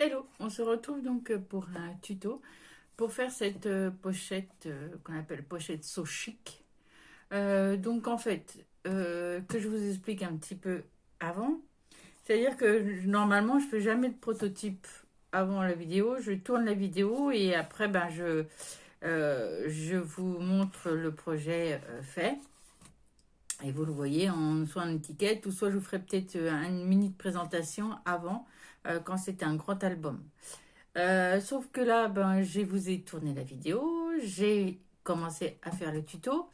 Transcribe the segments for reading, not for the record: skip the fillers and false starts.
Hello, on se retrouve donc pour un tuto pour faire cette pochette qu'on appelle pochette So Chic. Donc en fait, que je vous explique un petit peu avant, c'est-à-dire que normalement je fais jamais de prototype avant la vidéo, je tourne la vidéo et après je vous montre le projet fait. Et vous le voyez soit en étiquette ou soit je vous ferai peut-être une mini présentation avant quand c'est un grand album. Sauf que là, je vous ai tourné la vidéo, j'ai commencé à faire le tuto.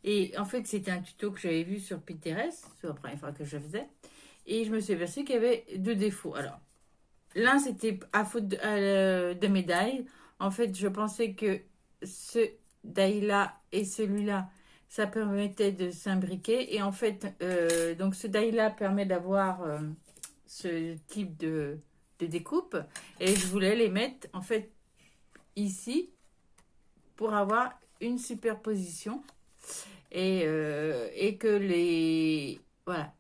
Et en fait, c'était un tuto que j'avais vu sur Pinterest, c'est la première fois que je faisais. Et je me suis aperçue qu'il y avait deux défauts. Alors, l'un, c'était à faute de mes die. En fait, je pensais que ce die-là et celui-là, ça permettait de s'imbriquer. Et en fait, donc ce die-là permet d'avoir ce type de découpe. Et je voulais les mettre, en fait, ici pour avoir une superposition et que les... Voilà,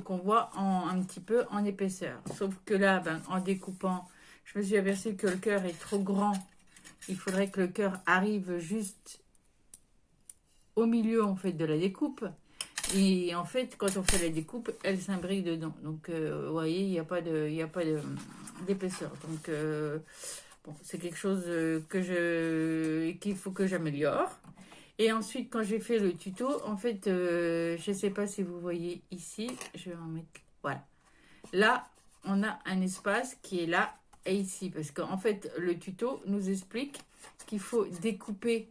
qu'on voit un petit peu en épaisseur. Sauf que là, en découpant, je me suis aperçue que le cœur est trop grand. Il faudrait que le cœur arrive juste au milieu en fait de la découpe. Et en fait, quand on fait la découpe, elle s'imbrique dedans. Donc, vous voyez, il n'y a pas d'épaisseur. Donc, bon, c'est quelque chose qu'il faut que j'améliore. Et ensuite, quand j'ai fait le tuto, en fait, je ne sais pas si vous voyez ici, je vais en mettre, voilà. Là, on a un espace qui est là et ici. Parce qu'en fait, le tuto nous explique qu'il faut découper,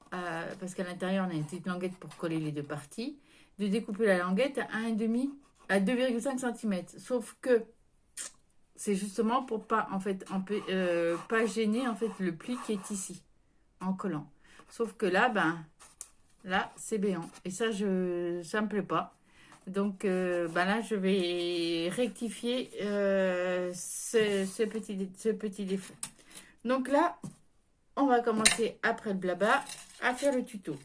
parce qu'à l'intérieur, on a une petite languette pour coller les deux parties, de découper la languette à 1,5, à 2,5 cm. Sauf que c'est justement pour pas, en fait, pas gêner en fait, le pli qui est ici, en collant. Sauf que là, là, c'est béant. Et ça, ça me plaît pas. Donc, là, je vais rectifier ce petit défaut. Donc là, on va commencer, après le blabla, à faire le tuto.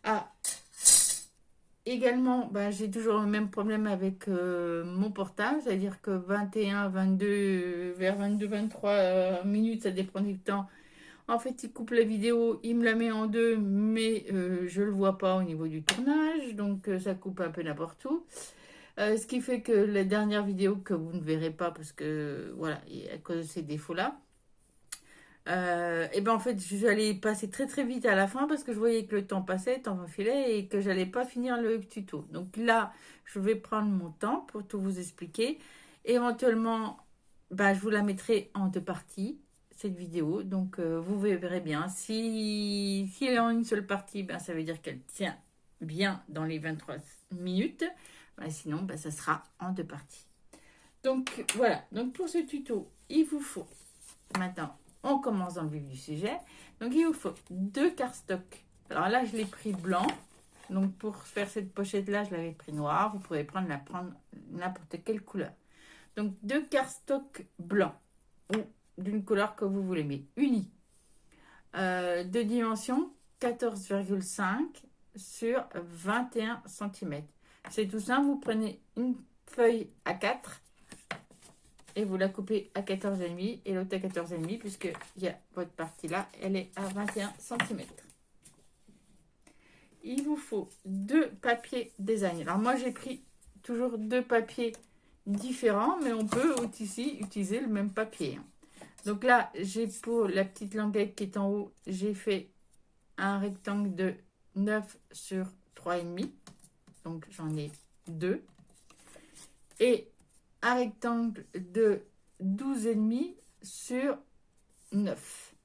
Ah, également, j'ai toujours le même problème avec mon portable, c'est-à-dire que 21, 22, vers 22, 23 minutes, ça dépend du temps. En fait, il coupe la vidéo, il me la met en deux, mais je ne le vois pas au niveau du tournage, donc ça coupe un peu n'importe où. Ce qui fait que la dernière vidéo que vous ne verrez pas, parce que voilà, à cause de ces défauts-là, et en fait, j'allais passer très très vite à la fin parce que je voyais que le temps passait, le temps filait et que j'allais pas finir le tuto. Donc là, je vais prendre mon temps pour tout vous expliquer. Éventuellement, je vous la mettrai en deux parties, cette vidéo. Donc vous verrez bien. Si elle est en une seule partie, ça veut dire qu'elle tient bien dans les 23 minutes. Sinon, ça sera en deux parties. Donc voilà. Donc pour ce tuto, il vous faut maintenant. On commence dans le vif du sujet. Donc, il vous faut deux cardstocks. Alors là, je l'ai pris blanc. Donc, pour faire cette pochette-là, je l'avais pris noir. Vous pouvez prendre n'importe quelle couleur. Donc, deux cardstocks blancs ou d'une couleur que vous voulez, mais unis. De dimension 14,5 sur 21 cm. C'est tout simple. Vous prenez une feuille A4 et vous la coupez à 14,5 et l'autre à 14,5 puisque votre partie là, elle est à 21 cm. Il vous faut deux papiers design. Alors moi, j'ai pris toujours deux papiers différents, mais on peut aussi utiliser le même papier. Donc là, j'ai pour la petite languette qui est en haut, j'ai fait un rectangle de 9 sur 3,5. Donc j'en ai deux. Et un rectangle de 12,5 sur 9.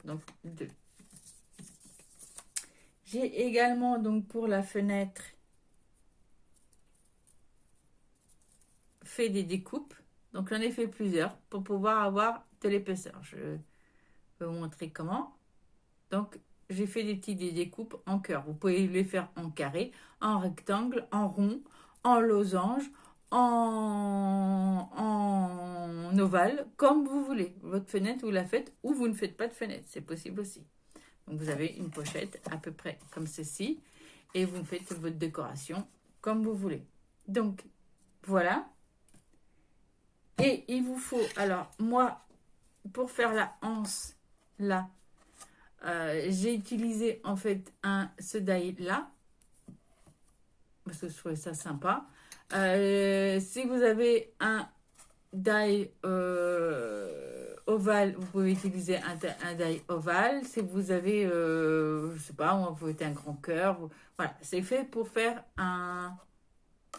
Donc 2. J'ai également donc pour la fenêtre fait des découpes. Donc j'en ai fait plusieurs pour pouvoir avoir de l'épaisseur. Je vais vous montrer comment. Donc j'ai fait des petites découpes en cœur. Vous pouvez les faire en carré, en rectangle, en rond, en losange, en ovale, comme vous voulez. Votre fenêtre, vous la faites ou vous ne faites pas de fenêtre. C'est possible aussi. Donc, vous avez une pochette à peu près comme ceci. Et vous faites votre décoration comme vous voulez. Donc, voilà. Et il vous faut, alors moi, pour faire la anse, là, j'ai utilisé en fait ce die là, parce que je trouvais ça sympa. Si vous avez un die ovale, vous pouvez utiliser un die ovale. Si vous avez, je sais pas, vous faites un grand cœur. Voilà, c'est fait pour faire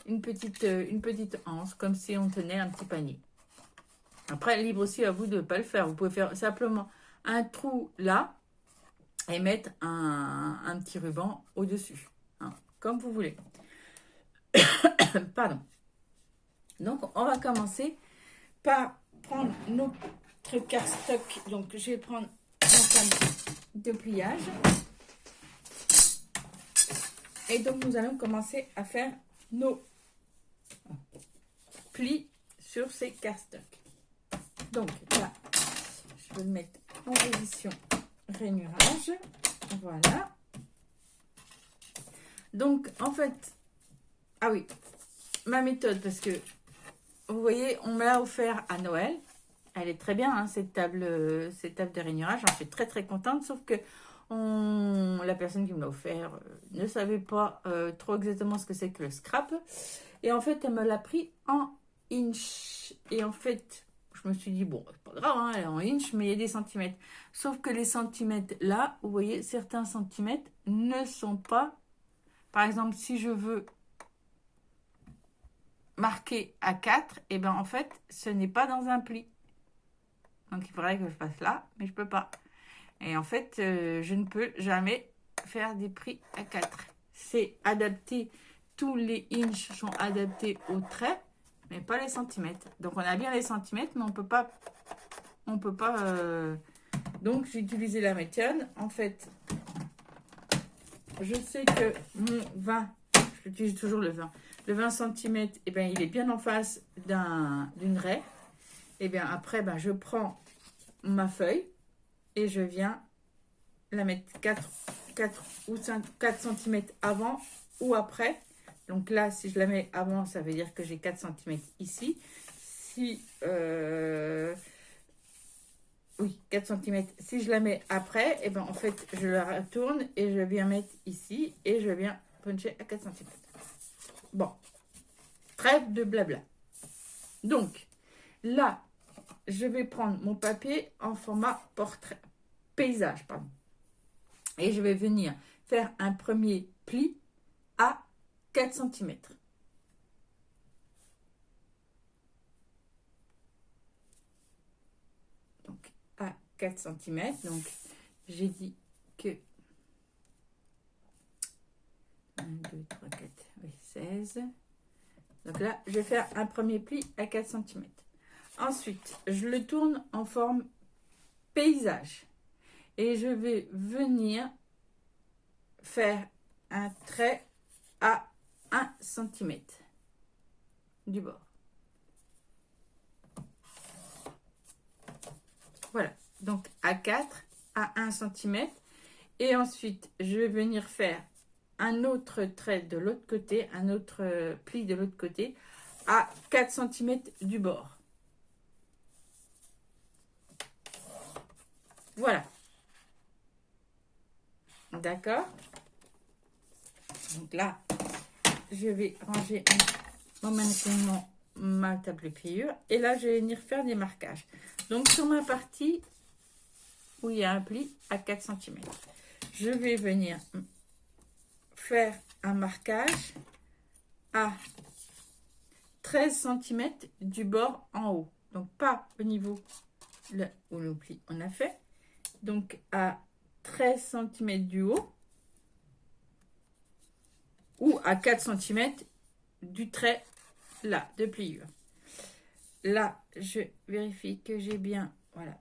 une petite anse, comme si on tenait un petit panier. Après, libre aussi à vous de ne pas le faire. Vous pouvez faire simplement un trou là et mettre un petit ruban au-dessus, hein, comme vous voulez. Pardon. Donc, on va commencer par prendre notre cardstock. Donc, je vais prendre la table de pliage. Et donc, nous allons commencer à faire nos plis sur ces cardstocks. Donc, là, je vais le mettre en position rainurage. Voilà. Donc, en fait, ah oui, ma méthode, parce que vous voyez, on me l'a offert à Noël. Elle est très bien, hein, cette table de rainurage. J'en suis très très contente, sauf que la personne qui me l'a offert ne savait pas trop exactement ce que c'est que le scrap. Et en fait, elle me l'a pris en inch. Et en fait, je me suis dit, bon, c'est pas grave, hein, elle est en inch, mais il y a des centimètres. Sauf que les centimètres là, vous voyez, certains centimètres ne sont pas... Par exemple, si je veux marqué à 4, et bien en fait, ce n'est pas dans un pli. Donc il faudrait que je fasse là, mais je peux pas. Et en fait, je ne peux jamais faire des plis à 4. C'est adapté, tous les inches sont adaptés aux traits, mais pas les centimètres. Donc on a bien les centimètres, mais on peut pas. Donc j'ai utilisé la méthode. En fait, je sais que mon 20, j'utilise toujours le 20. Le 20 cm, eh ben, il est bien en face d'une raie. Et bien après, ben, je prends ma feuille et je viens la mettre 4 ou 4 cm avant ou après. Donc là, si je la mets avant, ça veut dire que j'ai 4 cm ici. Si, oui, 4 cm. Si je la mets après, et ben, en fait, je la retourne et je viens mettre ici et je viens puncher à 4 cm. Bon, trêve de blabla. Donc, là, je vais prendre mon papier en format portrait, paysage, pardon. Et je vais venir faire un premier pli à 4 cm. Donc, à 4 cm. Donc, j'ai dit que 1, 2, 3, 4, oui, 16. Donc là, je vais faire un premier pli à 4 cm. Ensuite, je le tourne en forme paysage. Et je vais venir faire un trait à 1 cm du bord. Voilà, donc à 4 à 1 cm. Et ensuite, je vais venir faire un autre trait de l'autre côté, un autre pli de l'autre côté, à 4 cm du bord. Voilà. D'accord? Donc là, je vais ranger momentanément ma table de pliure. Et là, je vais venir faire des marquages. Donc, sur ma partie où il y a un pli à 4 cm, je vais venir faire un marquage à 13 cm du bord en haut. Donc, pas au niveau là où le pli on a fait. Donc, à 13 cm du haut ou à 4 cm du trait là de pliure. Là, je vérifie que j'ai bien, voilà,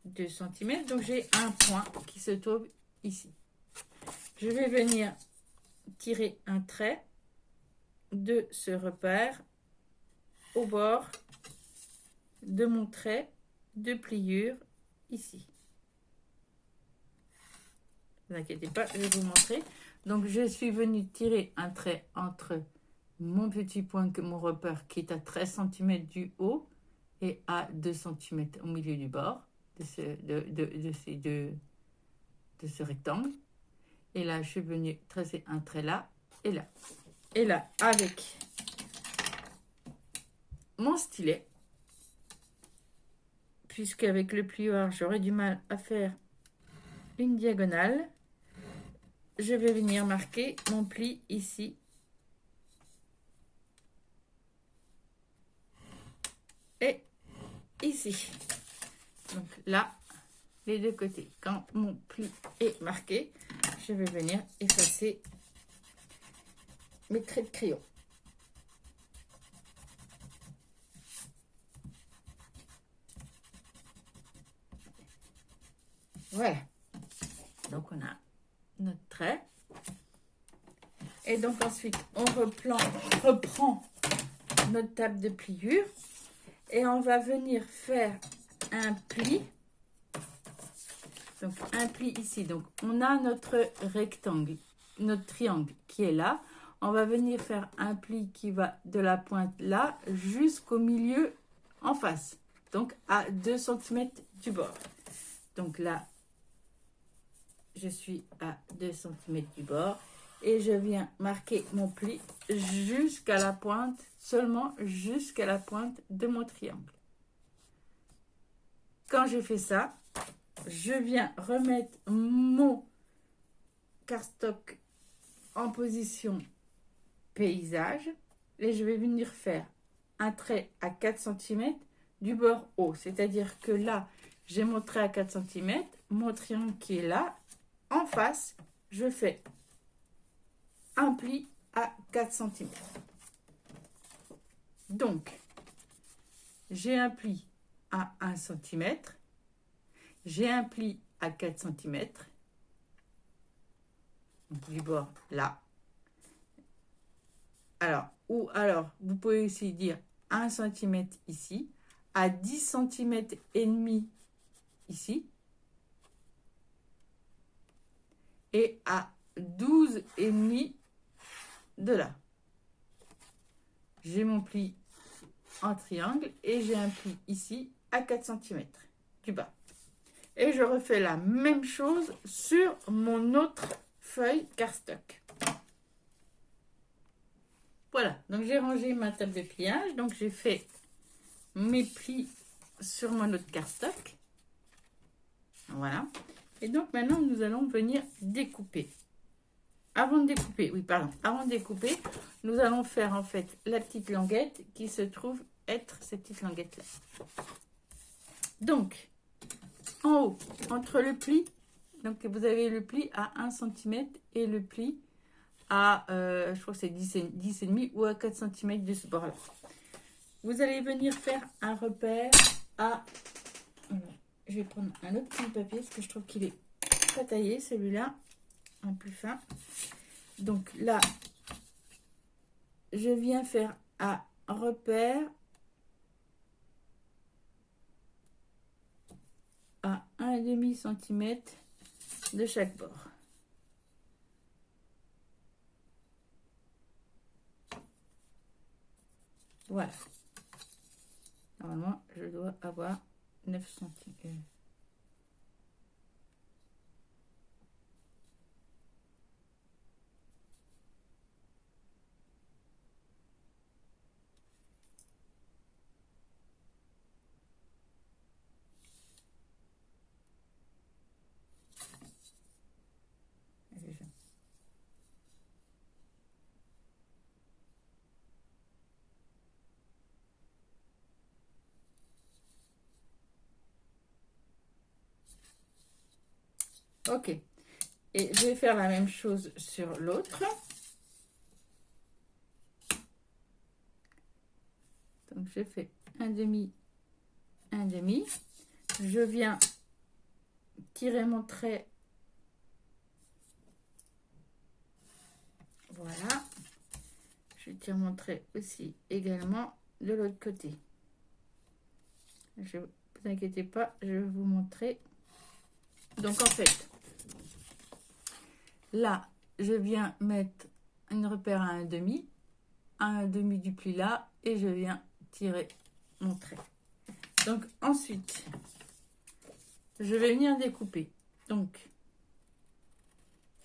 2 cm. Donc, j'ai un point qui se trouve ici. Je vais venir tirer un trait de ce repère au bord de mon trait de pliure ici. Ne vous inquiétez pas, je vais vous montrer. Donc, je suis venue tirer un trait entre mon petit point, mon repère qui est à 13 cm du haut et à 2 cm au milieu du bord de ce rectangle. Et là, je suis venue tracer un trait là et là. Et là, avec mon stylet, puisqu'avec le plioir, j'aurais du mal à faire une diagonale, je vais venir marquer mon pli ici. Et ici. Donc là, les deux côtés. Quand mon pli est marqué, je vais venir effacer mes traits de crayon. Voilà. Donc on a notre trait. Et donc ensuite, on reprend notre table de pliure et on va venir faire un pli. Donc un pli ici. Donc on a notre rectangle, notre triangle qui est là. On va venir faire un pli qui va de la pointe là jusqu'au milieu en face. Donc à 2 cm du bord. Donc là, je suis à 2 cm du bord. Et je viens marquer mon pli jusqu'à la pointe, seulement jusqu'à la pointe de mon triangle. Quand j'ai fait ça, je viens remettre mon cardstock en position paysage et je vais venir faire un trait à 4 cm du bord haut. C'est-à-dire que là, j'ai mon trait à 4 cm, mon triangle qui est là, en face, je fais un pli à 4 cm. Donc, j'ai un pli à 1 cm, j'ai un pli à 4 cm, du bord là. Alors, vous pouvez aussi dire 1 cm ici, à 10 cm et demi ici, et à 12 et demi de là. J'ai mon pli en triangle et j'ai un pli ici à 4 cm du bas. Et je refais la même chose sur mon autre feuille cardstock. Voilà, donc j'ai rangé ma table de pliage. Donc j'ai fait mes plis sur mon autre cardstock. Voilà. Et donc maintenant, nous allons venir découper. Avant de découper, nous allons faire en fait la petite languette qui se trouve être cette petite languette-là. Donc, en haut, entre le pli, donc vous avez le pli à 1 cm et le pli à, je crois que c'est 10,5 ou à 4 cm de ce bord-là. Vous allez venir faire un repère à... Je vais prendre un autre petit papier parce que je trouve qu'il est pas taillé, celui-là, un plus fin. Donc là, je viens faire un repère à 1,5 cm de chaque bord. Voilà. Normalement, je dois avoir 9 cm. Ok. Et je vais faire la même chose sur l'autre. Donc, je fais un demi. Je viens tirer mon trait. Voilà. Je tire mon trait aussi également de l'autre côté. Ne vous inquiétez pas, je vais vous montrer. Donc, en fait, là, je viens mettre un repère à 1,5 du pli là, et je viens tirer mon trait. Donc ensuite, je vais venir découper. Donc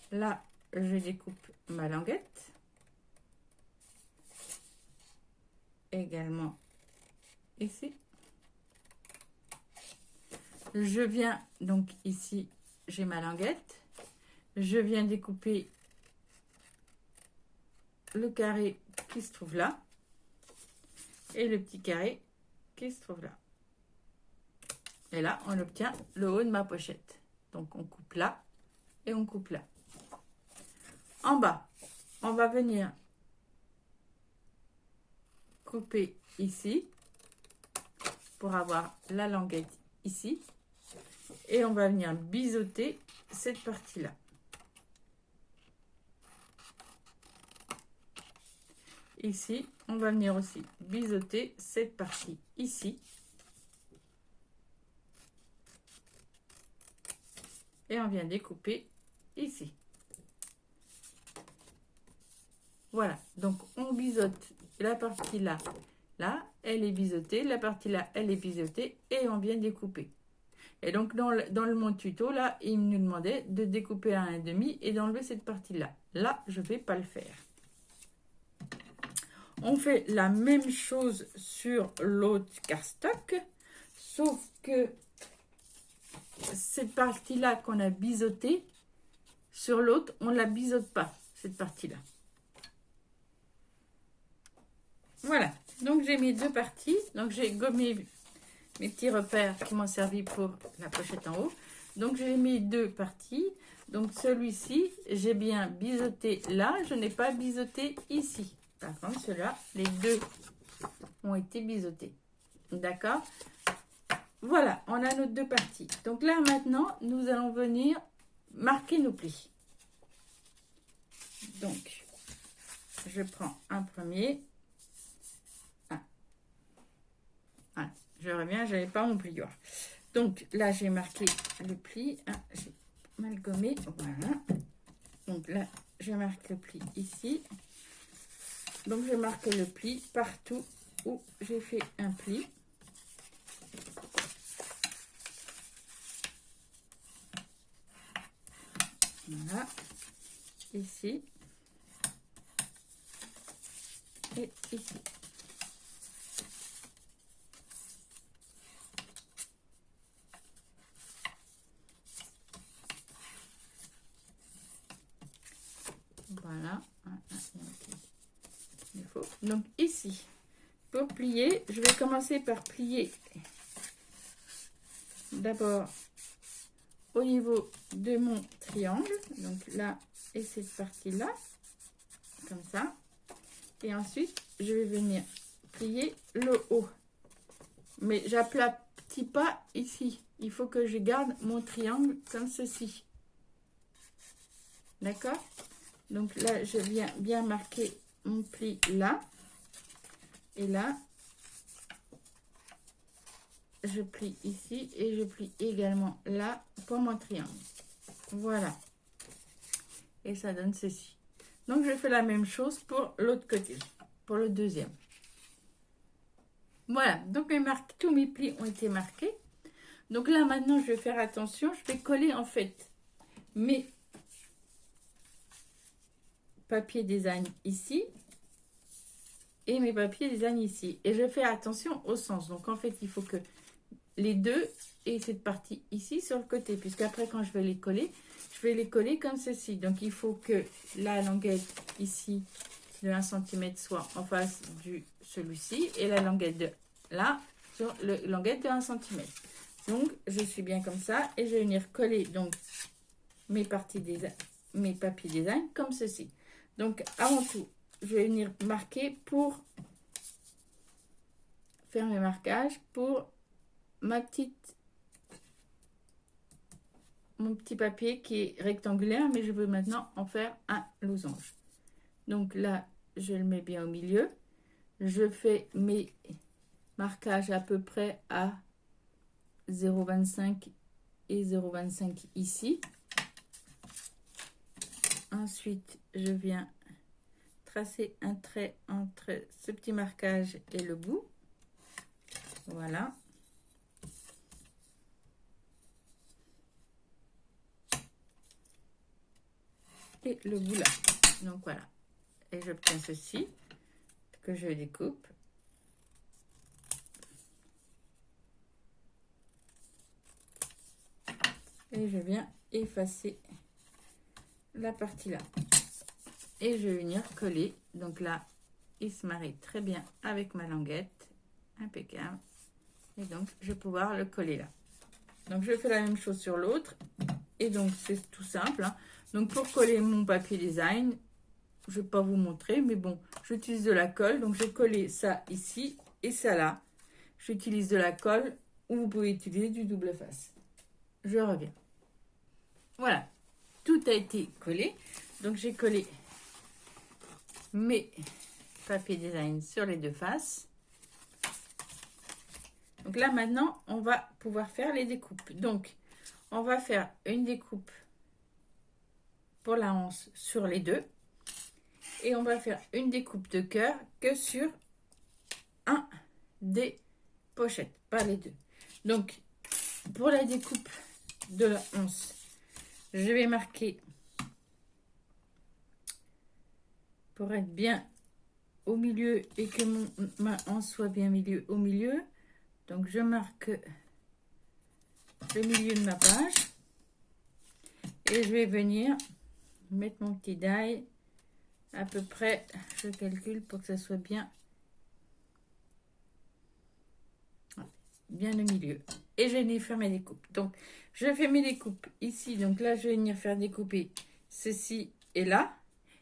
là, je découpe ma languette. Également ici. Je viens donc ici, j'ai ma languette. Je viens découper le carré qui se trouve là et le petit carré qui se trouve là. Et là, on obtient le haut de ma pochette. Donc, on coupe là et on coupe là. En bas, on va venir couper ici pour avoir la languette ici. Et on va venir biseauter cette partie-là. Ici, on va venir aussi biseauter cette partie ici. Et on vient découper ici. Voilà, donc on biseaute la partie là, là, elle est biseautée, la partie là, elle est biseautée et on vient découper. Et donc dans mon tuto là, il nous demandait de découper à 1,5 et d'enlever cette partie là. Là, je ne vais pas le faire. On fait la même chose sur l'autre cardstock, sauf que cette partie-là qu'on a biseautée, sur l'autre, on ne la biseaute pas, cette partie-là. Voilà, donc j'ai mis deux parties. Donc j'ai gommé mes petits repères qui m'ont servi pour la pochette en haut. Donc j'ai mis deux parties. Donc celui-ci, j'ai bien biseauté là, je n'ai pas biseauté ici. Par contre, ceux-là, les deux ont été biseautés. D'accord? Voilà, on a nos deux parties. Donc là, maintenant, nous allons venir marquer nos plis. Donc, je prends un premier. Voilà, je reviens, je n'avais pas mon plioir. Donc là, j'ai marqué le pli. Ah, j'ai mal gommé. Voilà. Donc là, je marque le pli ici. Donc, je marque le pli partout où j'ai fait un pli. Voilà. Ici. Et ici. Voilà. Donc ici, pour plier, je vais commencer par plier d'abord au niveau de mon triangle. Donc là, et cette partie-là, comme ça. Et ensuite, je vais venir plier le haut. Mais j'aplatis pas ici. Il faut que je garde mon triangle comme ceci. D'accord? Donc là, je viens bien marquer mon pli là. Et là, je plie ici et je plie également là pour mon triangle. Voilà. Et ça donne ceci. Donc, je fais la même chose pour l'autre côté, pour le deuxième. Voilà. Donc, tous mes plis ont été marqués. Donc là, maintenant, je vais faire attention. Je vais coller, en fait, mes papiers design ici et mes papiers design ici. Et je fais attention au sens. Donc, en fait, il faut que les deux et cette partie ici sur le côté. Puisqu'après, quand je vais les coller comme ceci. Donc, il faut que la languette ici de 1 cm soit en face de celui-ci. Et la languette de là sur la languette de 1 cm. Donc, je suis bien comme ça. Et je vais venir coller donc mes papiers design comme ceci. Donc, avant tout, je vais venir marquer pour faire mes marquages pour mon petit papier qui est rectangulaire, mais je veux maintenant en faire un losange. Donc là, je le mets bien au milieu. Je fais mes marquages à peu près à 0,25 et 0,25 ici. Ensuite, je viens tracer un trait entre ce petit marquage et le bout. Voilà. et le bout là. Donc voilà. Et j'obtiens ceci que je découpe. Et je viens effacer la partie là. Et je vais venir coller. Donc là, il se marie très bien avec ma languette. Impeccable. Et donc, je vais pouvoir le coller là. Donc, je fais la même chose sur l'autre. Et donc, c'est tout simple. Hein. Donc, pour coller mon papier design, je ne vais pas vous montrer, mais bon, j'utilise de la colle. Donc, j'ai collé ça ici et ça là. J'utilise de la colle ou vous pouvez utiliser du double face. Je reviens. Voilà, tout a été collé. Donc, j'ai collé mes papiers design sur les deux faces. Donc là, maintenant, on va pouvoir faire les découpes. Donc, on va faire une découpe pour la hanche sur les deux. Et on va faire une découpe de cœur que sur un des pochettes, pas les deux. Donc, pour la découpe de la hanche, je vais marquer pour être bien au milieu et que ma hanche soit bien au milieu. Donc, je marque le milieu de ma page et je vais venir mettre mon petit die à peu près, je calcule pour que ça soit bien au milieu. Et je vais venir faire mes découpes. Donc, je fais mes découpes ici. Donc là, je vais venir faire découper ceci et là.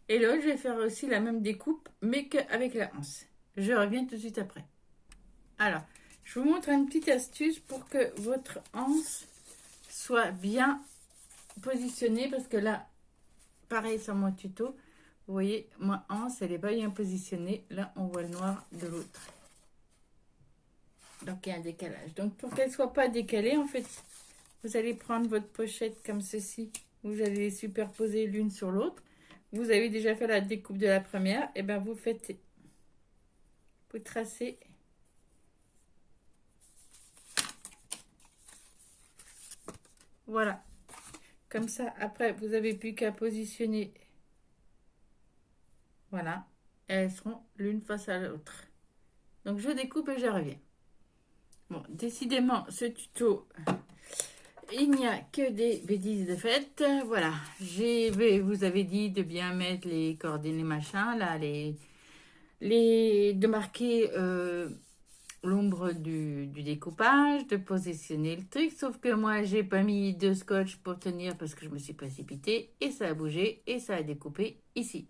Et là, je vais faire aussi la même découpe, mais qu'avec la hanche. Je reviens tout de suite après. Alors, je vous montre une petite astuce pour que votre hanche soit bien positionnée. Parce que là, pareil sur mon tuto, vous voyez, ma hanche, elle n'est pas bien positionnée. Là, on voit le noir de l'autre. Donc, il y a un décalage. Donc, pour qu'elle ne soit pas décalée, en fait, vous allez prendre votre pochette comme ceci. Vous allez les superposer l'une sur l'autre. Vous avez déjà fait la découpe de la première. Et bien, vous tracez. Voilà. Comme ça, après, vous n'avez plus qu'à positionner. Voilà. Elles seront l'une face à l'autre. Donc, je découpe et je reviens. Bon, décidément, ce tuto, il n'y a que des bêtises de fait. Voilà, vous avez dit de bien mettre les coordonnées machin, là, de marquer l'ombre du découpage, de positionner le truc. Sauf que moi, j'ai pas mis de scotch pour tenir parce que je me suis précipitée et ça a bougé et ça a découpé ici.